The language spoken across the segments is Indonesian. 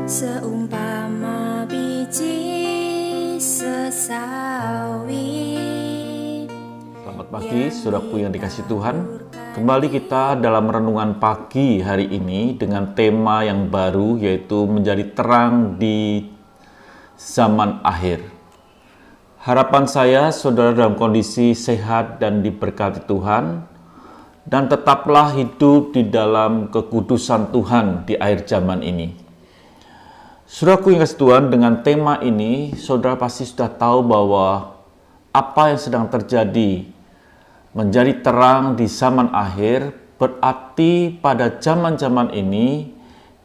Seumpama biji sesawi. Selamat pagi, saudaraku yang dikasihi Tuhan. Kembali kita dalam renungan pagi hari ini dengan tema yang baru, yaitu menjadi terang di zaman akhir. Harapan saya, saudara dalam kondisi sehat dan diberkati Tuhan, dan tetaplah hidup di dalam kekudusan Tuhan di akhir zaman ini. Saudaraku yang kasih Tuhan, dengan tema ini, saudara pasti sudah tahu bahwa apa yang sedang terjadi menjadi terang di zaman akhir, berarti pada zaman-zaman ini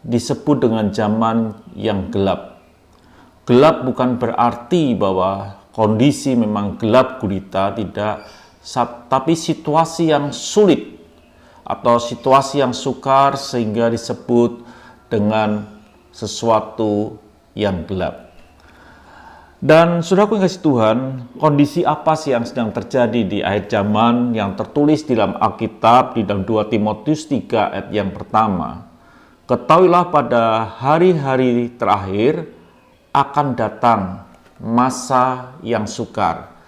disebut dengan zaman yang gelap. Gelap bukan berarti bahwa kondisi memang gelap gulita, tidak, tapi situasi yang sulit atau situasi yang sukar sehingga disebut dengan sesuatu yang gelap. Dan saudaraku yang kasih Tuhan, kondisi apa sih yang sedang terjadi di akhir zaman yang tertulis di dalam Alkitab di dalam 2 Timotius 3 ayat yang pertama? Ketahuilah pada hari-hari terakhir akan datang masa yang sukar.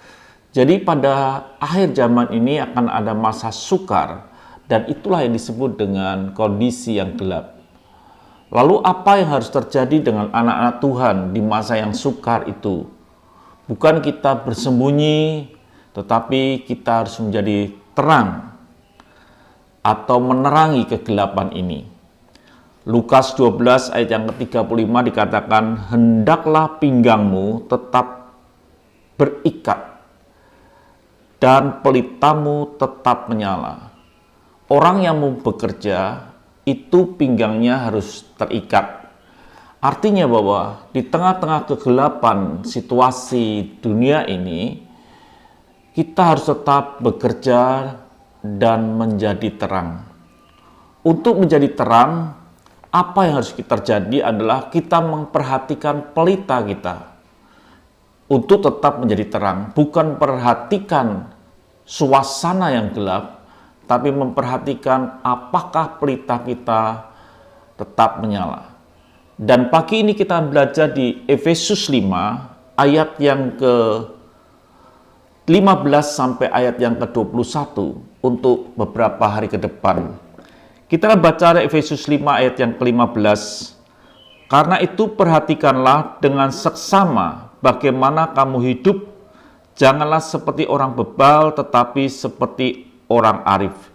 Jadi pada akhir zaman ini akan ada masa sukar, dan itulah yang disebut dengan kondisi yang gelap. Lalu apa yang harus terjadi dengan anak-anak Tuhan di masa yang sukar itu? Bukan kita bersembunyi, tetapi kita harus menjadi terang atau menerangi kegelapan ini. Lukas 12 ayat yang ke-35 dikatakan, hendaklah pinggangmu tetap berikat dan pelitamu tetap menyala. Orang yang mau bekerja itu pinggangnya harus terikat. Artinya bahwa di tengah-tengah kegelapan situasi dunia ini, kita harus tetap bekerja dan menjadi terang. Untuk menjadi terang, apa yang harus terjadi adalah kita memperhatikan pelita kita untuk tetap menjadi terang. Bukan perhatikan suasana yang gelap, tapi memperhatikan apakah pelita kita tetap menyala. Dan pagi ini kita belajar di Efesus 5 ayat yang ke-15 sampai ayat yang ke-21 untuk beberapa hari ke depan. Kita baca Efesus 5 ayat yang ke-15. Karena itu perhatikanlah dengan seksama bagaimana kamu hidup, janganlah seperti orang bebal tetapi seperti orang arif.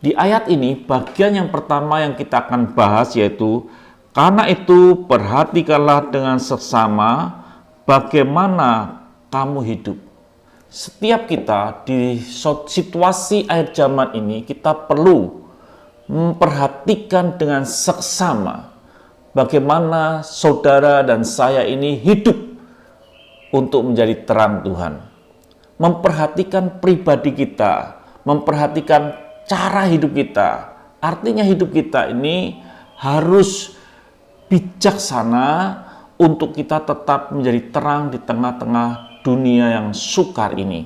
Di ayat ini bagian yang pertama yang kita akan bahas yaitu, karena itu perhatikanlah dengan seksama bagaimana kamu hidup. Setiap kita di situasi akhir zaman ini, kita perlu memperhatikan dengan seksama bagaimana saudara dan saya ini hidup untuk menjadi terang Tuhan. Memperhatikan pribadi kita, memperhatikan cara hidup kita. Artinya hidup kita ini harus bijaksana untuk kita tetap menjadi terang di tengah-tengah dunia yang sukar ini.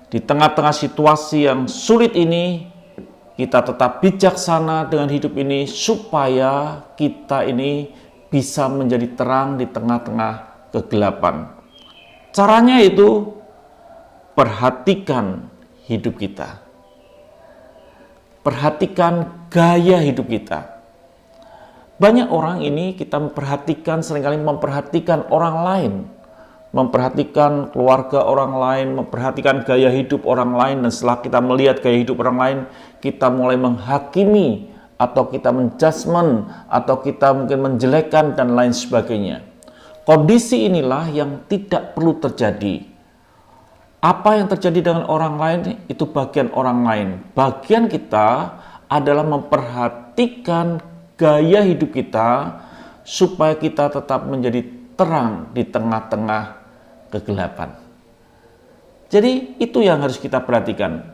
Di tengah-tengah situasi yang sulit ini, kita tetap bijaksana dengan hidup ini supaya kita ini bisa menjadi terang di tengah-tengah kegelapan. Caranya itu perhatikan hidup kita. Perhatikan gaya hidup kita. Banyak orang ini kita memperhatikan, seringkali memperhatikan orang lain, memperhatikan keluarga orang lain, memperhatikan gaya hidup orang lain, dan setelah kita melihat gaya hidup orang lain, kita mulai menghakimi, atau kita menjudgment, atau kita mungkin menjelekkan, dan lain sebagainya. Kondisi inilah yang tidak perlu terjadi. Apa yang terjadi dengan orang lain, itu bagian orang lain. Bagian kita adalah memperhatikan gaya hidup kita, supaya kita tetap menjadi terang di tengah-tengah kegelapan. Jadi itu yang harus kita perhatikan.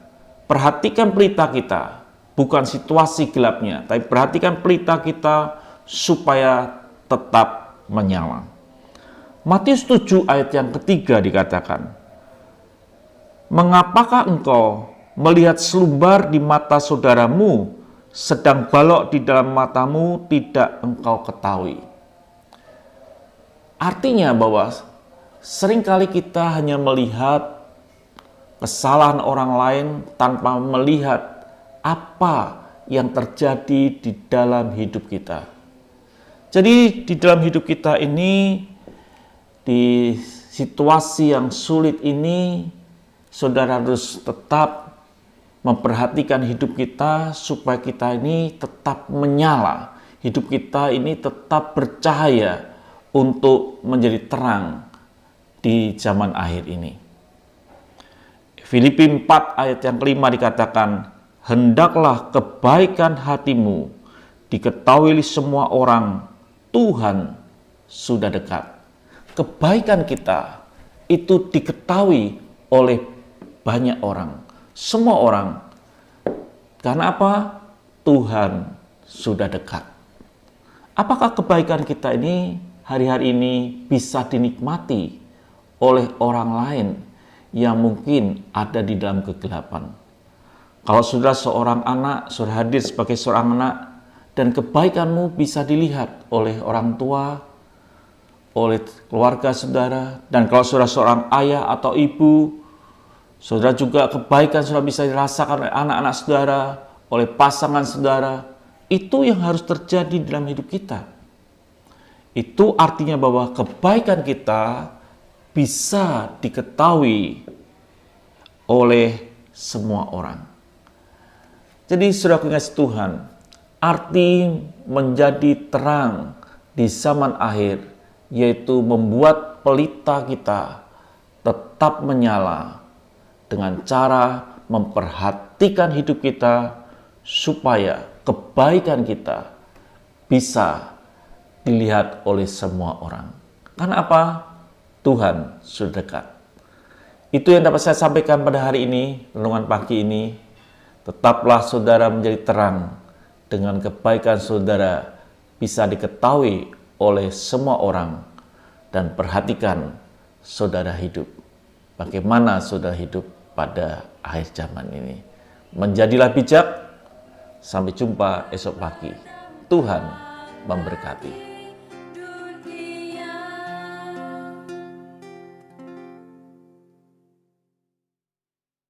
Perhatikan pelita kita, bukan situasi gelapnya, tapi perhatikan pelita kita supaya tetap menyala. Matius 7 ayat yang ketiga dikatakan, mengapakah engkau melihat selumbar di mata saudaramu, sedang balok di dalam matamu tidak engkau ketahui? Artinya bahwa seringkali kita hanya melihat kesalahan orang lain tanpa melihat apa yang terjadi di dalam hidup kita. Jadi di dalam hidup kita ini, di situasi yang sulit ini, saudara harus tetap memperhatikan hidup kita supaya kita ini tetap menyala. Hidup kita ini tetap bercahaya untuk menjadi terang di zaman akhir ini. Filipi 4 ayat yang kelima dikatakan, hendaklah kebaikan hatimu diketahui semua orang, Tuhan sudah dekat. Kebaikan kita itu diketahui oleh banyak orang, semua orang. Karena apa? Tuhan sudah dekat. Apakah kebaikan kita ini hari-hari ini bisa dinikmati oleh orang lain yang mungkin ada di dalam kegelapan? Kalau saudara seorang anak, saudara hadir sebagai seorang anak, dan kebaikanmu bisa dilihat oleh orang tua, oleh keluarga saudara, dan kalau saudara seorang ayah atau ibu, saudara juga kebaikan saudara bisa dirasakan oleh anak-anak saudara, oleh pasangan saudara. Itu yang harus terjadi dalam hidup kita. Itu artinya bahwa kebaikan kita bisa diketahui oleh semua orang. Jadi saudara kasih Tuhan, arti menjadi terang di zaman akhir yaitu membuat pelita kita tetap menyala dengan cara memperhatikan hidup kita supaya kebaikan kita bisa dilihat oleh semua orang. Karena apa? Tuhan sudah dekat. Itu yang dapat saya sampaikan pada hari ini, renungan pagi ini. Tetaplah saudara menjadi terang dengan kebaikan saudara bisa diketahui oleh semua orang, dan perhatikan saudara hidup. Bagaimana saudara hidup pada akhir zaman ini. Menjadilah bijak. Sampai jumpa esok pagi. Tuhan memberkati.